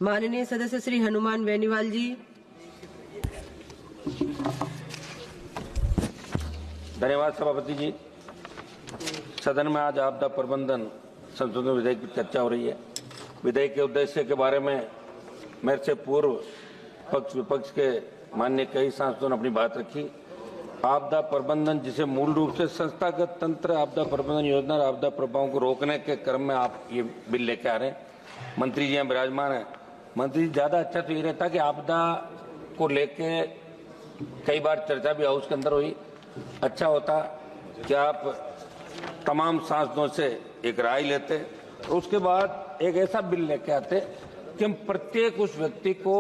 माननीय सदस्य श्री हनुमान बेनीवाल जी। धन्यवाद सभापति जी। सदन में आज आपदा प्रबंधन संशोधन विधेयक की चर्चा हो रही है। विधेयक के उद्देश्य के बारे में मेरे से पूर्व पक्ष विपक्ष के माननीय कई सांसदों ने अपनी बात रखी। आपदा प्रबंधन, जिसे मूल रूप से संस्थागत तंत्र आपदा प्रबंधन योजना और आपदा प्रभावों को रोकने के क्रम में आप ये बिल लेके आ रहे हैं। मंत्री जी यहाँ विराजमान है। मंत्री जी, ज्यादा अच्छा तो ये रहता कि आपदा को लेके कई बार चर्चा भी हाउस के अंदर हुई। अच्छा होता कि आप तमाम सांसदों से एक राय लेते और उसके बाद एक ऐसा बिल लेके आते कि हम प्रत्येक उस व्यक्ति को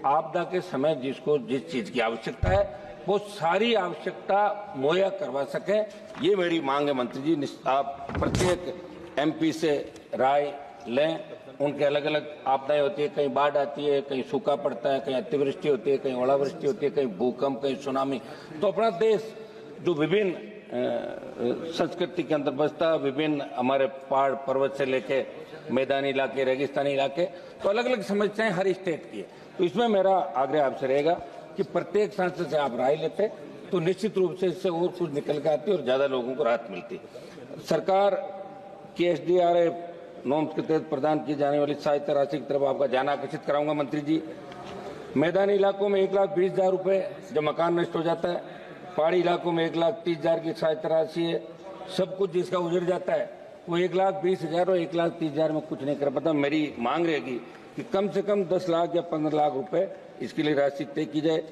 आपदा के समय जिसको जिस चीज की आवश्यकता है वो सारी आवश्यकता मुहैया करवा सके। ये मेरी मांग है मंत्री जी। आप प्रत्येक एमपी से राय लें। उनके अलग अलग आपदाएं होती है, कहीं बाढ़ आती है, कहीं सूखा पड़ता है, कहीं अतिवृष्टि होती है, कहीं ओलावृष्टि होती है, कहीं भूकंप, कहीं सुनामी। तो अपना देश जो विभिन्न संस्कृति के अंदर बसता, विभिन्न हमारे पहाड़ पर्वत से लेके मैदानी इलाके, रेगिस्तानी इलाके, तो अलग अलग समस्याएं हर स्टेट की है। तो इसमें मेरा आग्रह आपसे रहेगा कि प्रत्येक सांसद से आप राय लेते तो निश्चित रूप से इससे और कुछ निकल के आती और ज्यादा लोगों को राहत मिलती। सरकार की SDRF नॉर्म्स के तहत प्रदान की जाने वाली सहायता राशि की तरफ आपका ध्यान आकर्षित कराऊंगा मंत्री जी। मैदानी इलाकों में 1,20,000 रुपए जब मकान नष्ट हो जाता है, पहाड़ी इलाकों में 1,30,000 की सहायता राशि है। सब कुछ जिसका उजड़ जाता है वो 1,20,000 और 1,30,000 में कुछ नहीं कर पाता। मेरी मांग रहेगी कि कम से कम 10 लाख या 15 लाख रुपए इसके लिए राशि तय की जाए।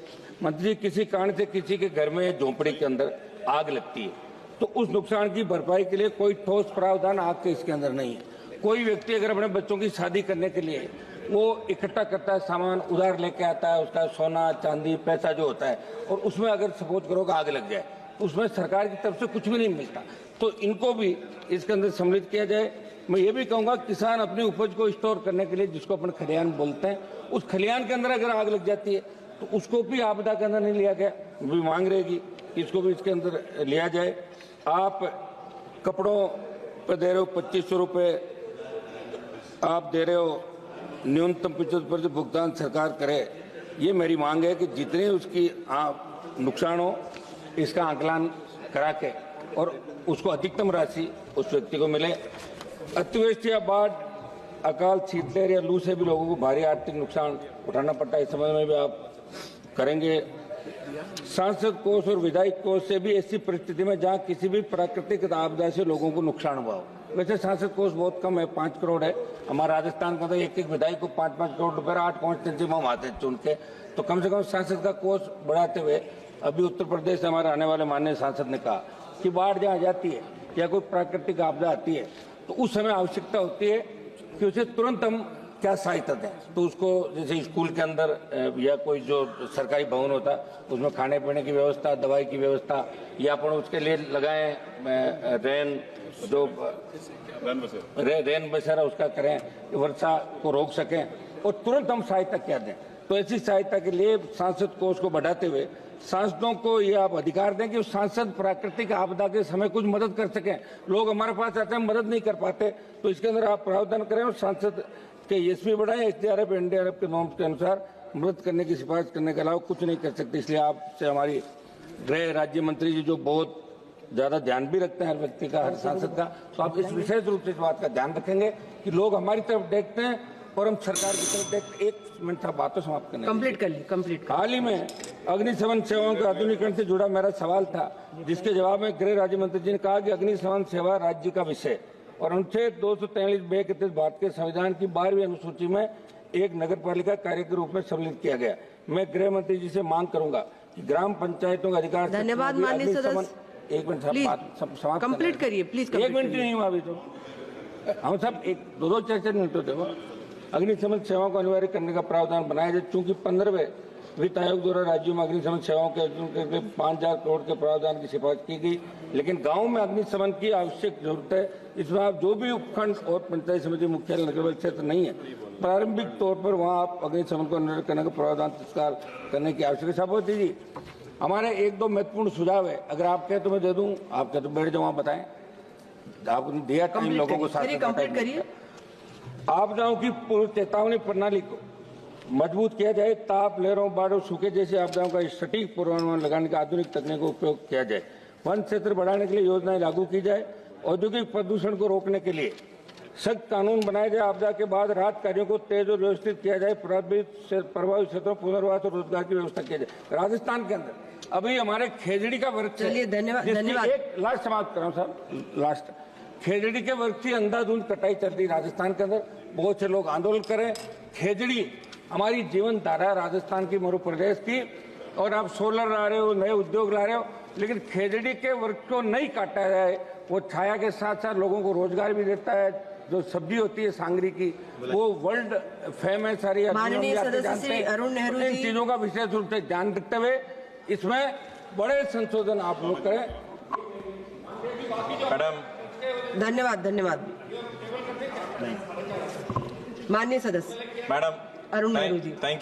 मंत्री जी, किसी कारण से किसी के घर में झोंपड़ी के अंदर आग लगती है तो उस नुकसान की भरपाई के लिए कोई ठोस प्रावधान आग के इसके अंदर नहीं है। कोई व्यक्ति अगर अपने बच्चों की शादी करने के लिए वो इकट्ठा करता है, सामान उधार लेके आता है, उसका सोना चांदी पैसा जो होता है, और उसमें अगर सपोज करो कि आग लग जाए तो उसमें सरकार की तरफ से कुछ भी नहीं मिलता। तो इनको भी इसके अंदर सम्मिलित किया जाए। मैं ये भी कहूंगा, किसान अपनी उपज को स्टोर करने के लिए, जिसको अपन खलिहान बोलते हैं, उस खलिहान के अंदर अगर आग लग जाती है तो उसको भी आपदा के अंदर नहीं लिया गया। भी मांग रहेगी कि इसको भी इसके अंदर लिया जाए। आप कपड़ों पर दे रहे हो 2,500 रुपए, आप दे रहे हो न्यूनतम 75% भुगतान सरकार करे। ये मेरी मांग है कि जितने उसकी नुकसान हो इसका आकलन करा के और उसको अधिकतम राशि उस व्यक्ति को मिले। अतिवृष्टि या बाढ़, अकाल, शीतलहर या लू से भी लोगों को भारी आर्थिक नुकसान उठाना पड़ता है। इस समय में भी आप करेंगे। सांसद कोष और विधायक कोष से भी ऐसी परिस्थिति में जहां किसी भी प्राकृतिक आपदा से लोगों को नुकसान हुआ हो। वैसे सांसद कोष बहुत कम है, 5 करोड़ है। हमारा राजस्थान का तो एक एक विधायक को 5-5 करोड़ रुपए 8 कॉन्स्टिट्यूंसी में हम आते चुन के, तो कम से कम सांसद का कोष बढ़ाते हुए अभी उत्तर प्रदेश से हमारे आने वाले माननीय सांसद ने कहा कि बाढ़ जहाँ जाती है या कोई प्राकृतिक आपदा आती है तो उस समय आवश्यकता होती है कि उसे तुरंत हम क्या सहायता दें। तो उसको जैसे स्कूल के अंदर या कोई जो सरकारी भवन होता है उसमें खाने पीने की व्यवस्था, दवाई की व्यवस्था, या अपन उसके लिए लगाएं रेन बसेरा उसका करें, वर्षा को रोक सकें और तुरंत हम सहायता क्या दें। तो ऐसी सहायता के लिए सांसद कोष को बढ़ाते हुए सांसदों को ये आप अधिकार दें कि सांसद प्राकृतिक आपदा के समय कुछ मदद कर सकें। लोग हमारे पास आते हैं, मदद नहीं कर पाते, तो इसके अंदर आप प्रावधान करें और सांसद के SPA बढ़ाएं। SDRF NDRF के नॉर्म्स के अनुसार मदद करने की सिफारिश करने के अलावा कुछ नहीं कर सकते। इसलिए आपसे हमारी गृह राज्य मंत्री जी जो बहुत ज्यादा ध्यान भी रखते हैं हर व्यक्ति का, हर सांसद का, तो आप इस विशेष रूप से इस बात का ध्यान रखेंगे कि लोग हमारी तरफ देखते हैं और हम सरकार की तरफ देखते। 1 मिनट था, बातों समाप्त करने कंप्लीट कर ली, कंप्लीट। हाल ही में अग्निशमन सेवाओं के आधुनिकीकरण से जुड़ा मेरा सवाल था, जिसके जवाब में गृह राज्य मंत्री जी ने कहा कि अग्निशमन सेवा राज्य का विषय और अनुच्छेद 243 के तहत भारत के संविधान की 12वीं अनुसूची में एक नगर पालिका कार्य के रूप में सम्मिलित किया गया। मैं गृह मंत्री जी से मांग करूंगा कि ग्राम पंचायतों का अधिकार। धन्यवाद माननीय सदस्य। 1 मिनट समाप्त कंप्लीट करिए प्लीज। 1 मिनट नहीं हुआ अभी तो, हम सब 1-2 चर्चा नहीं होते। देखो, अग्निशमन सेवाओं को अनिवार्य करने का प्रावधान बनाया जाए। चूंकि 15वें वित्त आयोग द्वारा राज्यों में अग्निशमन सेवाओं के 5,000 करोड़ के प्रावधान की सिफारिश की गई, लेकिन गांव में अग्निशमन की आवश्यक जरूरत है। इसमें आप जो भी उपखंड और पंचायत समिति मुख्यालय नगर क्षेत्र नहीं है, प्रारंभिक तौर पर वहां आप अग्निशमन को अनिवार्य करने का प्रावधान तत्काल करने की आवश्यकता। सभापति जी, हमारे 1-2 महत्वपूर्ण सुझाव है, अगर आप कहें तो मैं दे दूं, आप कहें तो बैठ जाओ, आप बताएं। आपने दिया टाइम लोगों को साथ कंप्लीट करिए। आपदाओं की पूर्व चेतावनी प्रणाली को मजबूत किया जाए। ताप, लहरों, बाढ़, सूखे जैसी आपदाओं का सटीक पूर्वानुमान लगाने का आधुनिक तकनीक का उपयोग किया जाए। वन क्षेत्र बढ़ाने के लिए योजनाएं लागू की जाए। औद्योगिक प्रदूषण को रोकने के लिए सख्त कानून बनाए जाए। आपदा के बाद राहत कार्यों को तेज और व्यवस्थित किया जाए। प्रभावित क्षेत्रों पुनर्वास और रोजगार की व्यवस्था की जाए। राजस्थान के अंदर अभी हमारे खेजड़ी का वृक्ष है। चलिए, धन्यवाद, जिसकी धन्यवाद। एक लास्ट समाप्त कर रहा हूं साहब, लास्ट। खेजड़ी के वृक्ष की अंधाधुंध कटाई चल रही राजस्थान के अंदर। बहुत से लोग आंदोलन करें। खेजड़ी हमारी जीवन धारा राजस्थान की, मध्य प्रदेश की, और आप सोलर ला रहे हो, नए उद्योग ला रहे हो, लेकिन खेजड़ी के वृक्ष को नहीं काटा जाए। वो छाया के साथ साथ लोगों को रोजगार भी देता है। जो सब्जी होती है सांगरी की, वो वर्ल्ड फेमस सारी। माननीय सदस्य श्री अरुण नेहरू इन जी। चीजों का विशेष रूप से ध्यान रखते हुए इसमें बड़े संशोधन आप लोग करें। मैडम, धन्यवाद, धन्यवाद। माननीय सदस्य मैडम, अरुण नेहरू जी। थैंक